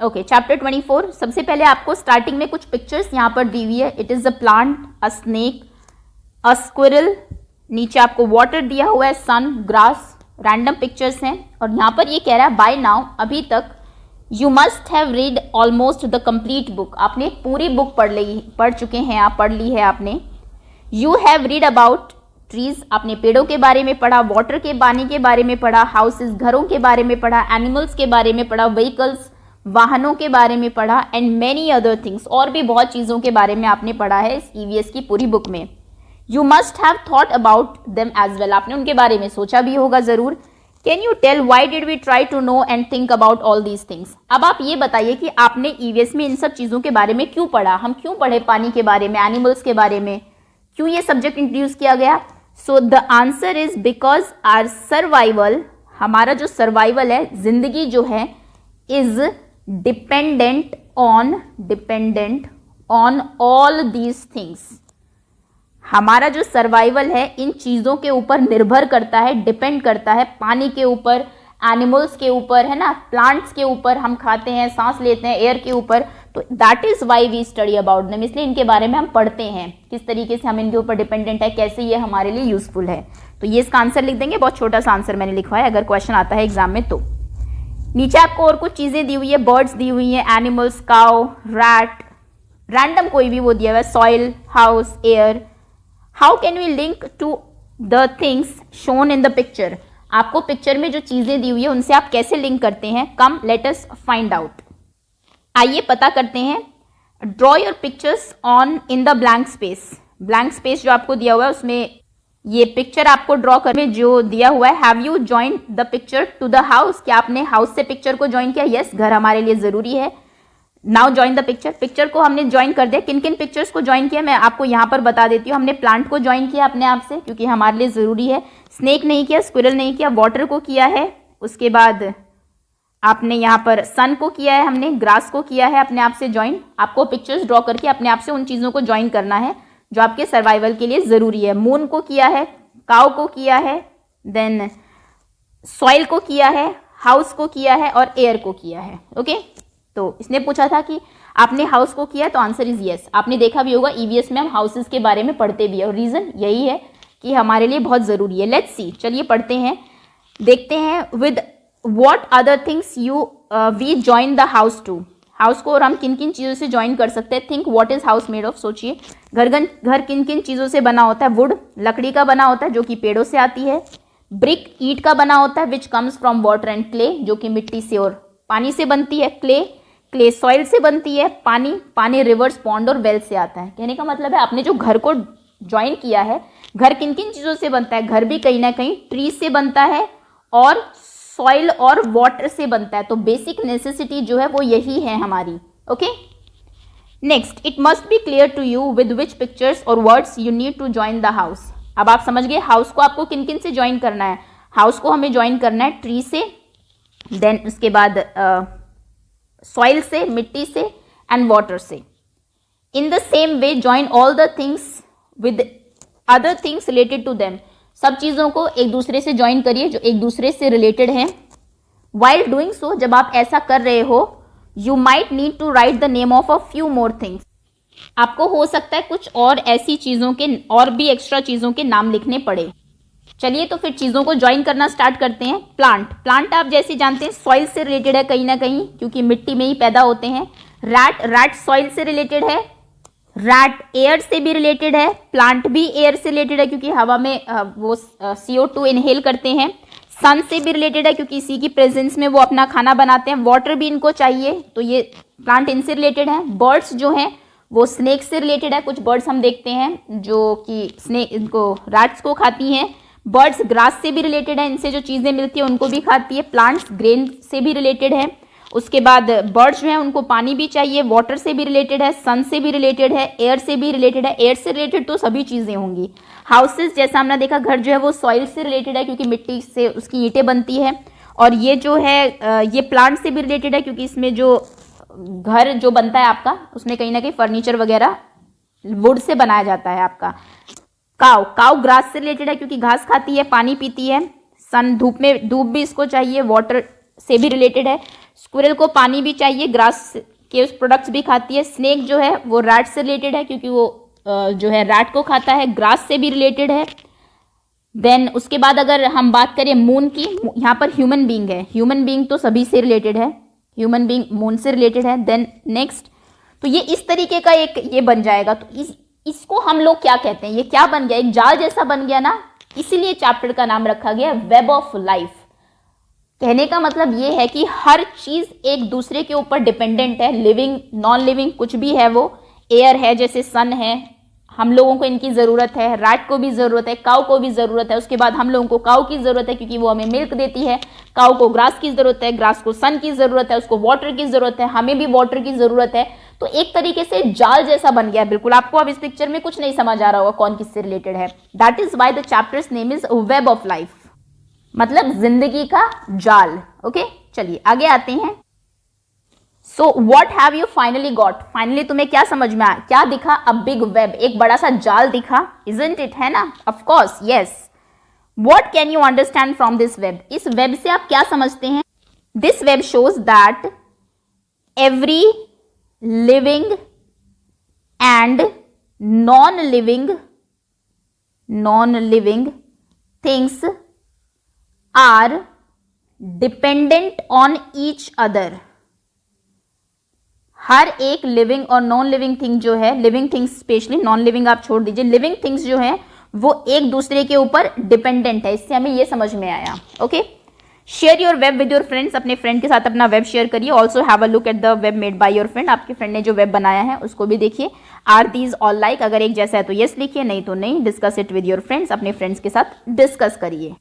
Okay, chapter 24। सबसे पहले आपको स्टार्टिंग में कुछ पिक्चर्स यहाँ पर दी हुई है। It is a plant, a snake, a squirrel, नीचे आपको वाटर दिया हुआ है, सन, ग्रास, रैंडम पिक्चर्स हैं। और यहाँ पर ये कह रहा है बाय नाउ, अभी तक, you must have read almost the complete book, आपने पूरी बुक पढ़ चुके हैं आप, पढ़ ली है आपने। You have read about trees, आपने पेड़ों के बारे में पढ़ा, वाटर के पानी के बारे में पढ़ा, हाउसेस घरों के बारे में पढ़ा, एनिमल्स के बारे में पढ़ा, व्हीकल्स वाहनों के बारे में पढ़ा, एंड मेनी अदर थिंग्स, और भी बहुत चीज़ों के बारे में आपने पढ़ा है इस ईवीएस की पूरी बुक में। You must have thought about them as well, आपने उनके बारे में सोचा भी होगा ज़रूर। Can you tell why did we try to know and think about all these things, अब आप ये बताइए कि आपने ईवीएस में इन सब चीज़ों के बारे में क्यों पढ़ा, हम क्यों पढ़े पानी के बारे में, एनिमल्स के बारे में, क्यों ये सब्जेक्ट इंट्रोड्यूस किया गया। So the answer is because our survival, हमारा जो सर्वाइवल है, जिंदगी जो है, is dependent on all these things, हमारा जो सर्वाइवल है इन चीज़ों के ऊपर निर्भर करता है, डिपेंड करता है, पानी के ऊपर, एनिमल्स के ऊपर, है ना, प्लांट्स के ऊपर, हम खाते हैं, सांस लेते हैं, एयर के ऊपर। तो that is why we study about them, इसलिए इनके बारे में हम पढ़ते हैं, किस तरीके से हम इनके ऊपर डिपेंडेंट है, कैसे ये हमारे लिए यूजफुल है। तो ये इसका आंसर लिख देंगे, बहुत छोटा सा आंसर मैंने लिखा है, अगर क्वेश्चन आता है एग्जाम में तो। नीचे आपको और कुछ चीजें दी हुई है, बर्ड्स दी हुई है, एनिमल्स, काउ, रैट, रैंडम कोई भी वो दिया हुआ है, soil, house, air. How can we link to the things shown in the picture, आपको पिक्चर में जो चीजें दी हुई है उनसे आप कैसे लिंक करते हैं। कम लेट अस फाइंड आउट, आइए पता करते हैं। Draw your pictures on in the blank space, blank space जो आपको दिया हुआ है उसमें ये पिक्चर आपको ड्रॉ करने जो दिया हुआ है। Have you join the picture to the house, क्या आपने हाउस से पिक्चर को ज्वाइन किया। यस, घर हमारे लिए जरूरी है। Now join the picture, picture को हमने ज्वाइन कर दिया। किन किन पिक्चर्स को ज्वाइन किया मैं आपको यहाँ पर बता देती हूँ। हमने प्लांट को ज्वाइन किया अपने आप से, क्योंकि हमारे लिए जरूरी है। स्नेक नहीं किया, स्क्विरल नहीं किया, वाटर को किया है। उसके बाद आपने यहाँ पर सन को किया है, हमने ग्रास को किया है अपने आप से ज्वाइन। आपको पिक्चर्स ड्रॉ करके अपने आप से उन चीज़ों को ज्वाइन करना है जो आपके सर्वाइवल के लिए ज़रूरी है। मून को किया है, काउ को किया है, देन सॉइल को किया है, हाउस को किया है और एयर को किया है। ओके, तो इसने पूछा था कि आपने हाउस को किया, तो आंसर इज यस। आपने देखा भी होगा ईवीएस में हम हाउसेस के बारे में पढ़ते भी है, और रीज़न यही है कि हमारे लिए बहुत ज़रूरी है। लेट्स सी, चलिए पढ़ते हैं, देखते हैं। With what other things you we join the house to, house को और हम किन किन चीज़ों से ज्वाइन कर सकते हैं। Think what is house made of, सोचिए घर किन किन चीज़ों से बना होता है। वुड, लकड़ी का बना होता है जो कि पेड़ों से आती है। ब्रिक, ईंट का बना होता है, which comes from water and clay, जो कि मिट्टी से और पानी से बनती है। क्ले सॉइल से बनती है। पानी रिवर्स, पॉन्ड और वेल से आता है। कहने का मतलब है आपने जो घर को ज्वाइन किया है, घर किन किन चीज़ों से बनता है। घर भी कहीं ना कहीं ट्री से बनता है और सॉइल और वाटर से बनता है। तो बेसिक नेसेसिटी जो है वो यही है हमारी। Okay, next, it must be clear to you with which pictures और words you need to join the house. अब आप समझ गए हाउस को आपको किन किन से ज्वाइन करना है। हाउस को हमें ज्वाइन करना है ट्री से, देन उसके बाद सॉइल से, मिट्टी से एंड वाटर से। In the same way join all the things with other things related to them, सब चीज़ों को एक दूसरे से ज्वाइन करिए जो एक दूसरे से रिलेटेड हैं। वाइल डूइंग सो, जब आप ऐसा कर रहे हो, you might need to write the name of a few more things, आपको हो सकता है कुछ और ऐसी चीज़ों के और भी एक्स्ट्रा चीज़ों के नाम लिखने पड़े। चलिए तो फिर चीज़ों को ज्वाइन करना स्टार्ट करते हैं। प्लांट आप जैसे जानते हैं सॉइल से रिलेटेड है कहीं ना कहीं, क्योंकि मिट्टी में ही पैदा होते हैं। रैट सॉइल से रिलेटेड है। रैट एयर से भी रिलेटेड है। प्लांट भी एयर से रिलेटेड है, क्योंकि हवा में वो CO2 इनहेल करते हैं। सन से भी रिलेटेड है, क्योंकि इसी की प्रेजेंस में वो अपना खाना बनाते हैं। वाटर भी इनको चाहिए, तो ये प्लांट इनसे रिलेटेड है। बर्ड्स जो हैं वो स्नेक से रिलेटेड है। कुछ बर्ड्स हम देखते हैं जो कि स्नेक इनको रैट्स को खाती हैं। बर्ड्स ग्रास से भी रिलेटेड है, इनसे जो चीज़ें मिलती है उनको भी खाती है। प्लांट्स ग्रेन से भी रिलेटेड है। उसके बाद बर्ड्स जो हैं उनको पानी भी चाहिए, वाटर से भी रिलेटेड है, सन से भी रिलेटेड है, एयर से भी रिलेटेड है। एयर से रिलेटेड तो सभी चीज़ें होंगी। हाउसेस जैसा हमने देखा, घर जो है वो सॉइल से रिलेटेड है, क्योंकि मिट्टी से उसकी ईंटें बनती है। और ये जो है ये प्लांट से भी रिलेटेड है, क्योंकि इसमें जो घर जो बनता है आपका, उसमें कहीं ना कहीं फर्नीचर वगैरह वुड से बनाया जाता है आपका। काउ ग्रास से रिलेटेड है, क्योंकि घास खाती है, पानी पीती है। सन धूप भी इसको चाहिए, वाटर से भी रिलेटेड है। स्क्विरल को पानी भी चाहिए, ग्रास के प्रोडक्ट्स भी खाती है। स्नेक जो है वो रैट से रिलेटेड है क्योंकि वो जो है रैट को खाता है, ग्रास से भी रिलेटेड है। देन उसके बाद अगर हम बात करें मून की, यहाँ पर ह्यूमन बीइंग है, ह्यूमन बीइंग तो सभी से रिलेटेड है, ह्यूमन बीइंग मून से रिलेटेड है। देन नेक्स्ट, तो ये इस तरीके का एक ये बन जाएगा। तो इसको हम लोग क्या कहते हैं, ये क्या बन गया, एक जाल जैसा बन गया ना, इसीलिए चैप्टर का नाम रखा गया वेब ऑफ लाइफ। कहने का मतलब ये है कि हर चीज एक दूसरे के ऊपर डिपेंडेंट है, लिविंग नॉन लिविंग कुछ भी है, वो एयर है जैसे सन है, हम लोगों को इनकी ज़रूरत है, रैट को भी ज़रूरत है, काऊ को भी ज़रूरत है, उसके बाद हम लोगों को काऊ की ज़रूरत है क्योंकि वो हमें मिल्क देती है, काऊ को ग्रास की ज़रूरत है, ग्रास को सन की ज़रूरत है, उसको वाटर की ज़रूरत है, हमें भी वाटर की ज़रूरत है। तो एक तरीके से जाल जैसा बन गया बिल्कुल। आपको अब इस पिक्चर में कुछ नहीं समझ आ रहा होगा कौन किससे रिलेटेड है। That is why the chapters name is web of life, मतलब जिंदगी का जाल। ओके, चलिए आगे आते हैं। So what have you finally got, finally तुम्हें क्या समझ में आया, क्या दिखा, अ बिग वेब, एक बड़ा सा जाल दिखा, इजंट इट, है ना, of course, yes. What can you understand from this web, इस वेब से आप क्या समझते हैं। This web shows that every living and non living things are dependent on each other. हर एक लिविंग और नॉन लिविंग थिंग जो है, living things specially, non living आप छोड़ दीजिए, लिविंग थिंग्स जो है वो एक दूसरे के ऊपर डिपेंडेंट है। इससे हमें ये समझ में आया। Okay, share your web with your friends, अपने फ्रेंड के साथ अपना वेब शेयर करिए। Also have a look at the web made by your friend, आपके फ्रेंड ने जो वेब बनाया है उसको भी देखिए। आर दीज ऑल लाइक, अगर एक जैसा है तो यस लिखिए, नहीं तो नहीं। Discuss it with your friends, अपने फ्रेंड्स के साथ डिस्कस करिए।